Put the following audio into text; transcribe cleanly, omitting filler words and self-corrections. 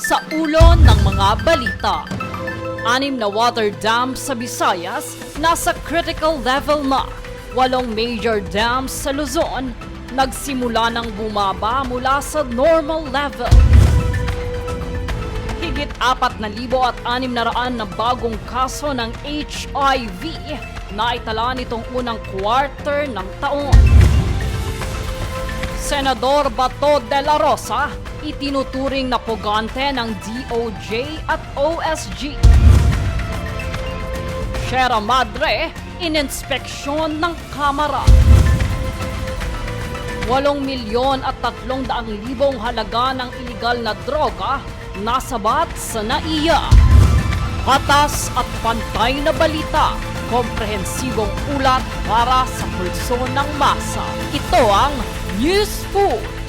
Sa ulo ng mga balita, 6 na water dams sa Visayas nasa critical level na. 8 major dams sa Luzon nagsimula ng bumaba mula sa normal level. Higit 4,600 na bagong kaso ng HIV na itala nitong unang quarter ng taon. Senador Bato de la Rosa itinuturing na pugante ng DOJ at OSG. Sierra Madre, ininspeksyon ng Kamara. 8,300,000 halaga ng iligal na droga nasabat sa NAIA. Patas at pantay na balita, komprehensibong ulat para sa pulso ng masa. Ito ang News Food.